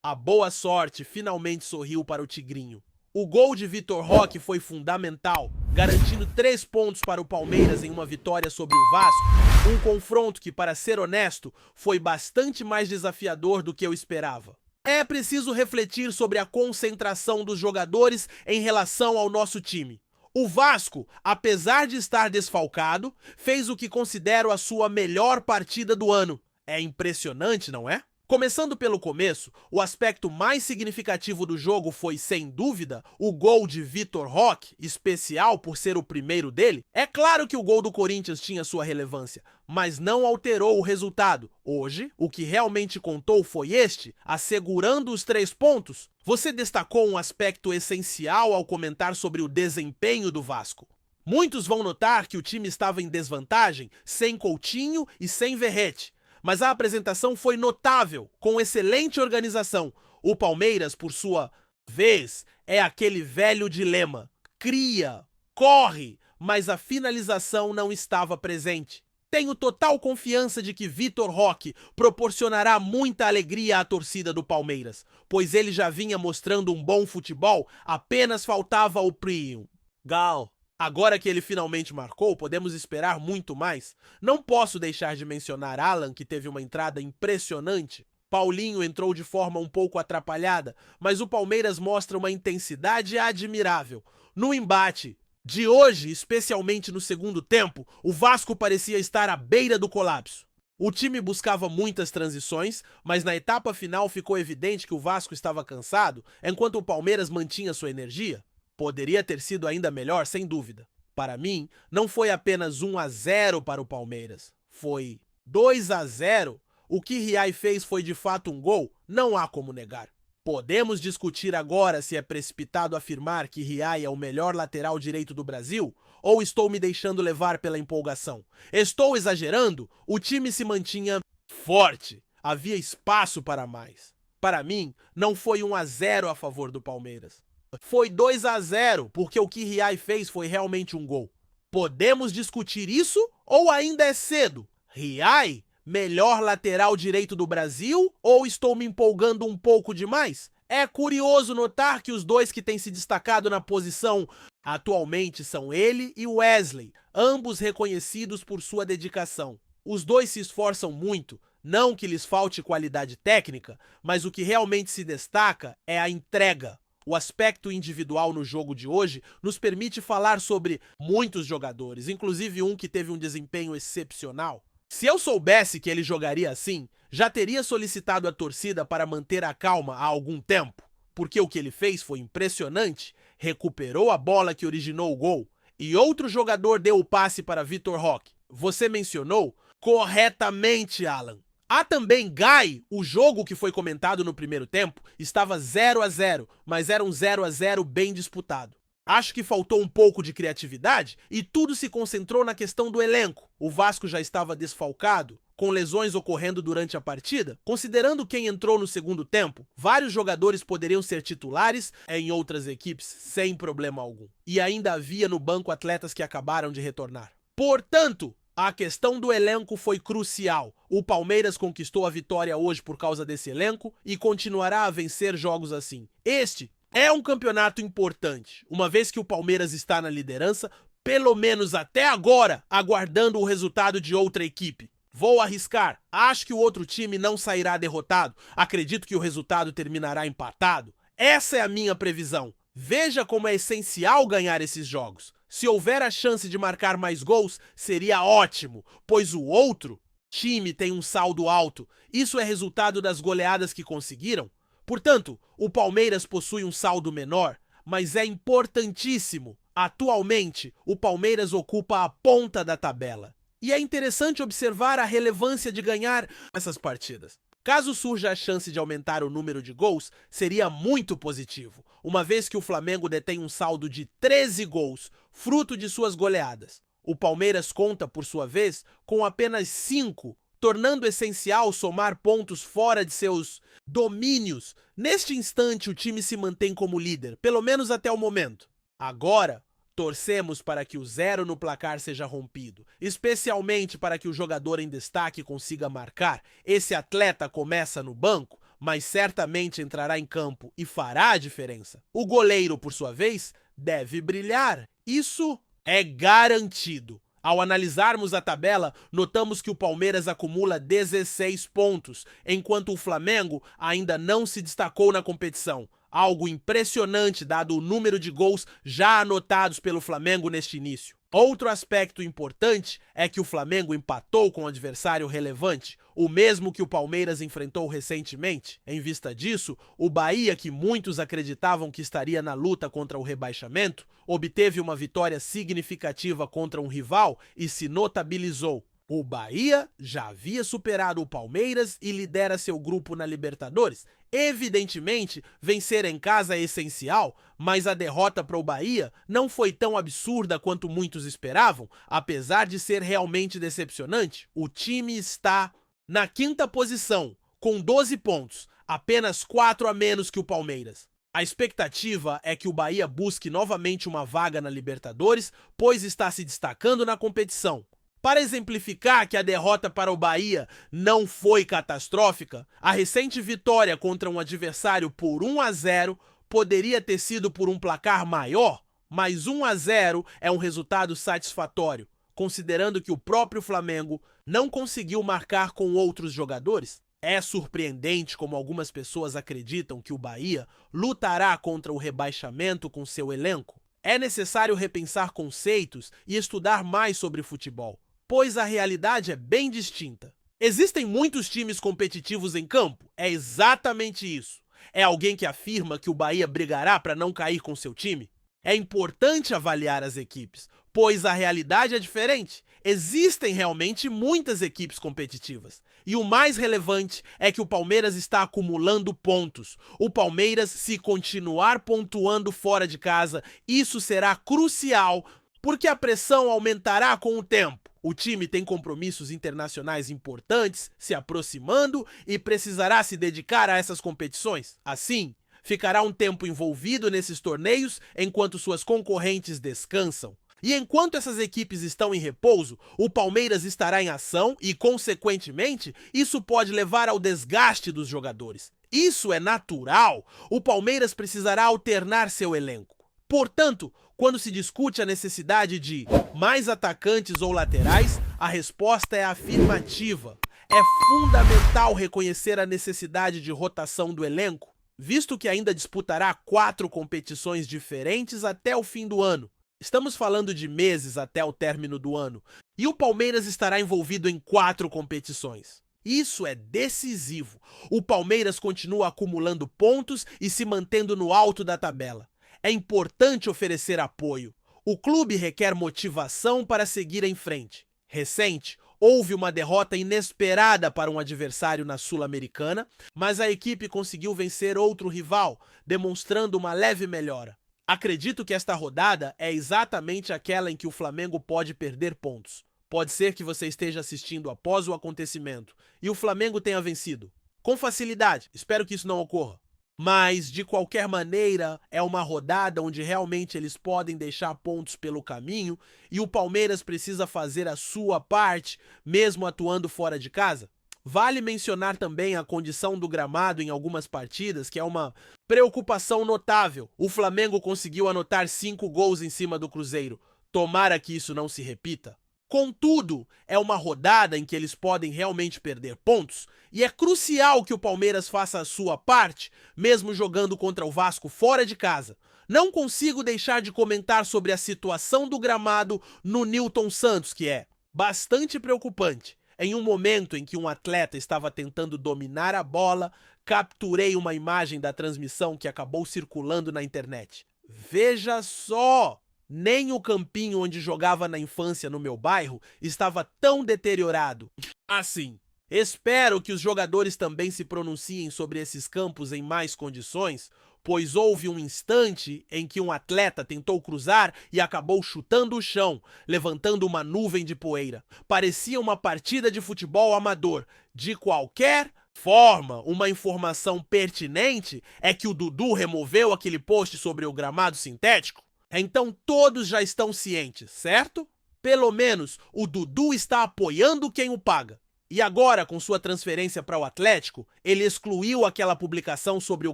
A boa sorte finalmente sorriu para o Tigrinho. O gol de Vitor Roque foi fundamental, garantindo 3 pontos para o Palmeiras em uma vitória sobre o Vasco, um confronto que, para ser honesto, foi bastante mais desafiador do que eu esperava. É preciso refletir sobre a concentração dos jogadores em relação ao nosso time. O Vasco, apesar de estar desfalcado, fez o que considero a sua melhor partida do ano. É impressionante, não é? Começando pelo começo, o aspecto mais significativo do jogo foi, sem dúvida, o gol de Vitor Roque, especial por ser o primeiro dele. É claro que o gol do Corinthians tinha sua relevância, mas não alterou o resultado. Hoje, o que realmente contou foi este, assegurando os 3 pontos. Você destacou um aspecto essencial ao comentar sobre o desempenho do Vasco. Muitos vão notar que o time estava em desvantagem, sem Coutinho e sem Verratti. Mas a apresentação foi notável, com excelente organização. O Palmeiras, por sua vez, é aquele velho dilema. Cria, corre, mas a finalização não estava presente. Tenho total confiança de que Vitor Roque proporcionará muita alegria à torcida do Palmeiras, pois ele já vinha mostrando um bom futebol, apenas faltava o Prion. Gal. Agora que ele finalmente marcou, podemos esperar muito mais. Não posso deixar de mencionar Alan, que teve uma entrada impressionante. Paulinho entrou de forma um pouco atrapalhada, mas o Palmeiras mostra uma intensidade admirável. No embate de hoje, especialmente no segundo tempo, o Vasco parecia estar à beira do colapso. O time buscava muitas transições, mas na etapa final ficou evidente que o Vasco estava cansado, enquanto o Palmeiras mantinha sua energia. Poderia ter sido ainda melhor, sem dúvida. Para mim, não foi apenas 1-0 para o Palmeiras. Foi 2-0. O que Riai fez foi de fato um gol, não há como negar. Podemos discutir agora se é precipitado afirmar que Riai é o melhor lateral direito do Brasil? Ou estou me deixando levar pela empolgação? Estou exagerando? O time se mantinha forte. Havia espaço para mais. Para mim, não foi 1-0 a favor do Palmeiras. Foi 2-0, porque o que Riai fez foi realmente um gol. Podemos discutir isso ou ainda é cedo? Riai, melhor lateral direito do Brasil ou estou me empolgando um pouco demais? É curioso notar que os dois que têm se destacado na posição atualmente são ele e Wesley, ambos reconhecidos por sua dedicação. Os dois se esforçam muito, não que lhes falte qualidade técnica, mas o que realmente se destaca é a entrega. O aspecto individual no jogo de hoje nos permite falar sobre muitos jogadores, inclusive um que teve um desempenho excepcional. Se eu soubesse que ele jogaria assim, já teria solicitado a torcida para manter a calma há algum tempo, porque o que ele fez foi impressionante, recuperou a bola que originou o gol, e outro jogador deu o passe para Vitor Roque. Você mencionou corretamente, Alan. Há também Guy, o jogo que foi comentado no primeiro tempo, estava 0-0, mas era um 0-0 bem disputado. Acho que faltou um pouco de criatividade e tudo se concentrou na questão do elenco. O Vasco já estava desfalcado, com lesões ocorrendo durante a partida. Considerando quem entrou no segundo tempo, vários jogadores poderiam ser titulares em outras equipes sem problema algum. E ainda havia no banco atletas que acabaram de retornar. Portanto, a questão do elenco foi crucial. O Palmeiras conquistou a vitória hoje por causa desse elenco e continuará a vencer jogos assim. Este é um campeonato importante, uma vez que o Palmeiras está na liderança, pelo menos até agora, aguardando o resultado de outra equipe. Vou arriscar. Acho que o outro time não sairá derrotado. Acredito que o resultado terminará empatado. Essa é a minha previsão. Veja como é essencial ganhar esses jogos. Se houver a chance de marcar mais gols, seria ótimo, pois o outro time tem um saldo alto. Isso é resultado das goleadas que conseguiram. Portanto, o Palmeiras possui um saldo menor, mas é importantíssimo. Atualmente, o Palmeiras ocupa a ponta da tabela. E é interessante observar a relevância de ganhar essas partidas. Caso surja a chance de aumentar o número de gols, seria muito positivo, uma vez que o Flamengo detém um saldo de 13 gols, fruto de suas goleadas. O Palmeiras conta, por sua vez, com apenas 5, tornando essencial somar pontos fora de seus domínios. Neste instante, o time se mantém como líder, pelo menos até o momento. Agora, torcemos para que o 0 no placar seja rompido, especialmente para que o jogador em destaque consiga marcar. Esse atleta começa no banco, mas certamente entrará em campo e fará a diferença. O goleiro, por sua vez, deve brilhar. Isso é garantido. Ao analisarmos a tabela, notamos que o Palmeiras acumula 16 pontos, enquanto o Flamengo ainda não se destacou na competição. Algo impressionante dado o número de gols já anotados pelo Flamengo neste início. Outro aspecto importante é que o Flamengo empatou com um adversário relevante, o mesmo que o Palmeiras enfrentou recentemente. Em vista disso, o Bahia, que muitos acreditavam que estaria na luta contra o rebaixamento, obteve uma vitória significativa contra um rival e se notabilizou. O Bahia já havia superado o Palmeiras e lidera seu grupo na Libertadores. Evidentemente, vencer em casa é essencial, mas a derrota para o Bahia não foi tão absurda quanto muitos esperavam, apesar de ser realmente decepcionante. O time está na 5ª posição, com 12 pontos, apenas 4 a menos que o Palmeiras. A expectativa é que o Bahia busque novamente uma vaga na Libertadores, pois está se destacando na competição. Para exemplificar que a derrota para o Bahia não foi catastrófica, a recente vitória contra um adversário por 1-0 poderia ter sido por um placar maior, mas 1-0 é um resultado satisfatório, considerando que o próprio Flamengo não conseguiu marcar com outros jogadores. É surpreendente como algumas pessoas acreditam que o Bahia lutará contra o rebaixamento com seu elenco. É necessário repensar conceitos e estudar mais sobre futebol, pois a realidade é bem distinta. Existem muitos times competitivos em campo? É exatamente isso. É alguém que afirma que o Bahia brigará para não cair com seu time? É importante avaliar as equipes, pois a realidade é diferente. Existem realmente muitas equipes competitivas. E o mais relevante é que o Palmeiras está acumulando pontos. O Palmeiras, se continuar pontuando fora de casa, isso será crucial, porque a pressão aumentará com o tempo. O time tem compromissos internacionais importantes se aproximando e precisará se dedicar a essas competições. Assim, ficará um tempo envolvido nesses torneios enquanto suas concorrentes descansam. E enquanto essas equipes estão em repouso, o Palmeiras estará em ação e, consequentemente, isso pode levar ao desgaste dos jogadores. Isso é natural. O Palmeiras precisará alternar seu elenco. Portanto, quando se discute a necessidade de mais atacantes ou laterais, a resposta é afirmativa. É fundamental reconhecer a necessidade de rotação do elenco, visto que ainda disputará 4 competições diferentes até o fim do ano. Estamos falando de meses até o término do ano, e o Palmeiras estará envolvido em 4 competições. Isso é decisivo. O Palmeiras continua acumulando pontos e se mantendo no alto da tabela. É importante oferecer apoio. O clube requer motivação para seguir em frente. Recente, houve uma derrota inesperada para um adversário na Sul-Americana, mas a equipe conseguiu vencer outro rival, demonstrando uma leve melhora. Acredito que esta rodada é exatamente aquela em que o Flamengo pode perder pontos. Pode ser que você esteja assistindo após o acontecimento e o Flamengo tenha vencido. Com facilidade, espero que isso não ocorra. Mas, de qualquer maneira, é uma rodada onde realmente eles podem deixar pontos pelo caminho e o Palmeiras precisa fazer a sua parte, mesmo atuando fora de casa. Vale mencionar também a condição do gramado em algumas partidas, que é uma preocupação notável. O Flamengo conseguiu anotar 5 gols em cima do Cruzeiro. Tomara que isso não se repita. Contudo, é uma rodada em que eles podem realmente perder pontos e é crucial que o Palmeiras faça a sua parte, mesmo jogando contra o Vasco fora de casa. Não consigo deixar de comentar sobre a situação do gramado no Nilton Santos, que é bastante preocupante. Em um momento em que um atleta estava tentando dominar a bola, capturei uma imagem da transmissão que acabou circulando na internet. Veja só! Nem o campinho onde jogava na infância no meu bairro estava tão deteriorado assim. Espero que os jogadores também se pronunciem sobre esses campos em mais condições, pois houve um instante em que um atleta tentou cruzar e acabou chutando o chão, levantando uma nuvem de poeira. Parecia uma partida de futebol amador. De qualquer forma, uma informação pertinente é que o Dudu removeu aquele post sobre o gramado sintético. Então todos já estão cientes, certo? Pelo menos o Dudu está apoiando quem o paga. E agora, com sua transferência para o Atlético, ele excluiu aquela publicação sobre o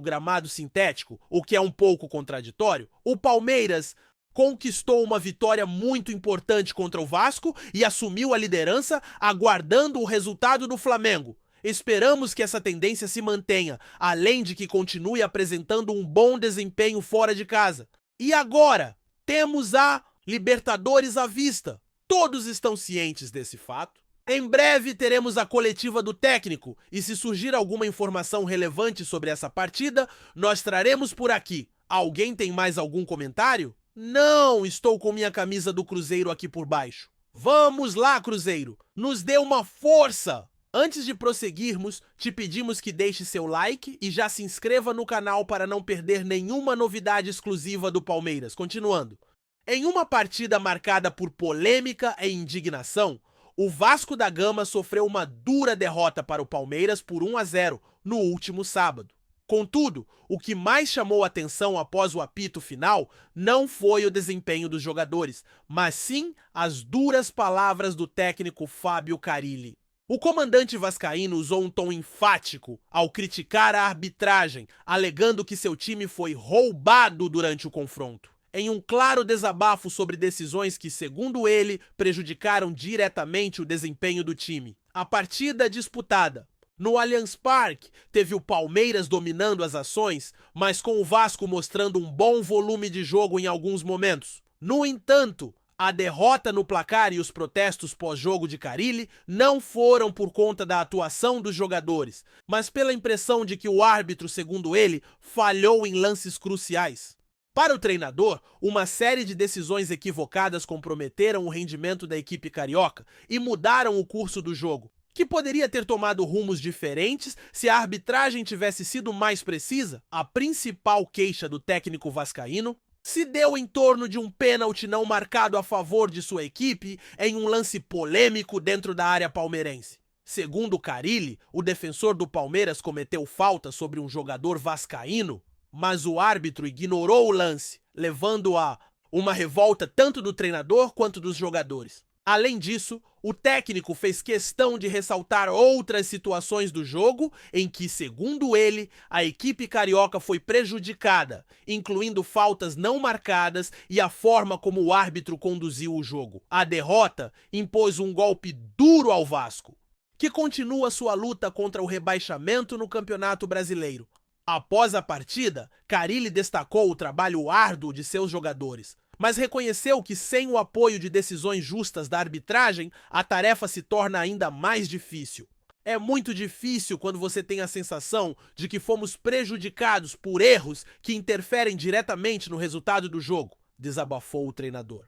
gramado sintético, o que é um pouco contraditório. O Palmeiras conquistou uma vitória muito importante contra o Vasco e assumiu a liderança, aguardando o resultado do Flamengo. Esperamos que essa tendência se mantenha, além de que continue apresentando um bom desempenho fora de casa. E agora, temos a Libertadores à vista. Todos estão cientes desse fato. Em breve teremos a coletiva do técnico e se surgir alguma informação relevante sobre essa partida, nós traremos por aqui. Alguém tem mais algum comentário? Não, estou com minha camisa do Cruzeiro aqui por baixo. Vamos lá, Cruzeiro, nos dê uma força! Antes de prosseguirmos, te pedimos que deixe seu like e já se inscreva no canal para não perder nenhuma novidade exclusiva do Palmeiras. Continuando. Em uma partida marcada por polêmica e indignação, o Vasco da Gama sofreu uma dura derrota para o Palmeiras por 1-0 no último sábado. Contudo, o que mais chamou a atenção após o apito final não foi o desempenho dos jogadores, mas sim as duras palavras do técnico Fábio Carille. O comandante vascaíno usou um tom enfático ao criticar a arbitragem, alegando que seu time foi roubado durante o confronto. Em um claro desabafo sobre decisões que, segundo ele, prejudicaram diretamente o desempenho do time. A partida disputada no Allianz Parque teve o Palmeiras dominando as ações, mas com o Vasco mostrando um bom volume de jogo em alguns momentos. No entanto, a derrota no placar e os protestos pós-jogo de Carille não foram por conta da atuação dos jogadores, mas pela impressão de que o árbitro, segundo ele, falhou em lances cruciais. Para o treinador, uma série de decisões equivocadas comprometeram o rendimento da equipe carioca e mudaram o curso do jogo, que poderia ter tomado rumos diferentes se a arbitragem tivesse sido mais precisa. A principal queixa do técnico vascaíno se deu em torno de um pênalti não marcado a favor de sua equipe em um lance polêmico dentro da área palmeirense. Segundo Carille, o defensor do Palmeiras cometeu falta sobre um jogador vascaíno, mas o árbitro ignorou o lance, levando a uma revolta tanto do treinador quanto dos jogadores. Além disso, o técnico fez questão de ressaltar outras situações do jogo em que, segundo ele, a equipe carioca foi prejudicada, incluindo faltas não marcadas e a forma como o árbitro conduziu o jogo. A derrota impôs um golpe duro ao Vasco, que continua sua luta contra o rebaixamento no Campeonato Brasileiro. Após a partida, Carille destacou o trabalho árduo de seus jogadores, mas reconheceu que sem o apoio de decisões justas da arbitragem, a tarefa se torna ainda mais difícil. É muito difícil quando você tem a sensação de que fomos prejudicados por erros que interferem diretamente no resultado do jogo, desabafou o treinador.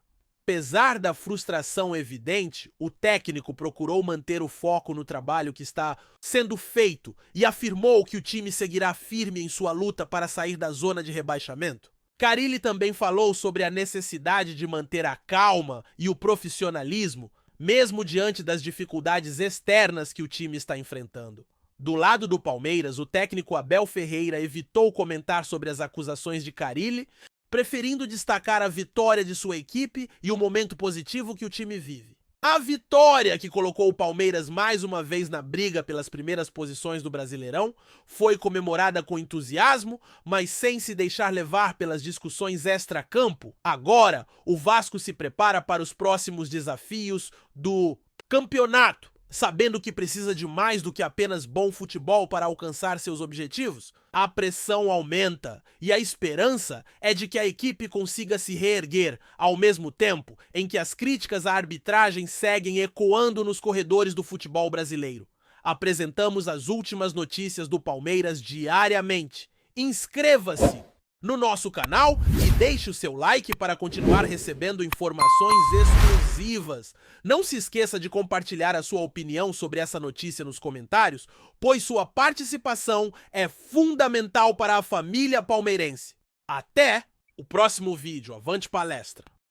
Apesar da frustração evidente, o técnico procurou manter o foco no trabalho que está sendo feito e afirmou que o time seguirá firme em sua luta para sair da zona de rebaixamento. Carille também falou sobre a necessidade de manter a calma e o profissionalismo, mesmo diante das dificuldades externas que o time está enfrentando. Do lado do Palmeiras, o técnico Abel Ferreira evitou comentar sobre as acusações de Carille, preferindo destacar a vitória de sua equipe e o momento positivo que o time vive. A vitória que colocou o Palmeiras mais uma vez na briga pelas primeiras posições do Brasileirão foi comemorada com entusiasmo, mas sem se deixar levar pelas discussões extra-campo. Agora, o Vasco se prepara para os próximos desafios do campeonato, sabendo que precisa de mais do que apenas bom futebol para alcançar seus objetivos. A pressão aumenta e a esperança é de que a equipe consiga se reerguer, ao mesmo tempo em que as críticas à arbitragem seguem ecoando nos corredores do futebol brasileiro. Apresentamos as últimas notícias do Palmeiras diariamente. Inscreva-se no nosso canal e deixe o seu like para continuar recebendo informações exclusivas. Não se esqueça de compartilhar a sua opinião sobre essa notícia nos comentários, pois sua participação é fundamental para a família palmeirense. Até o próximo vídeo. Avante palestra!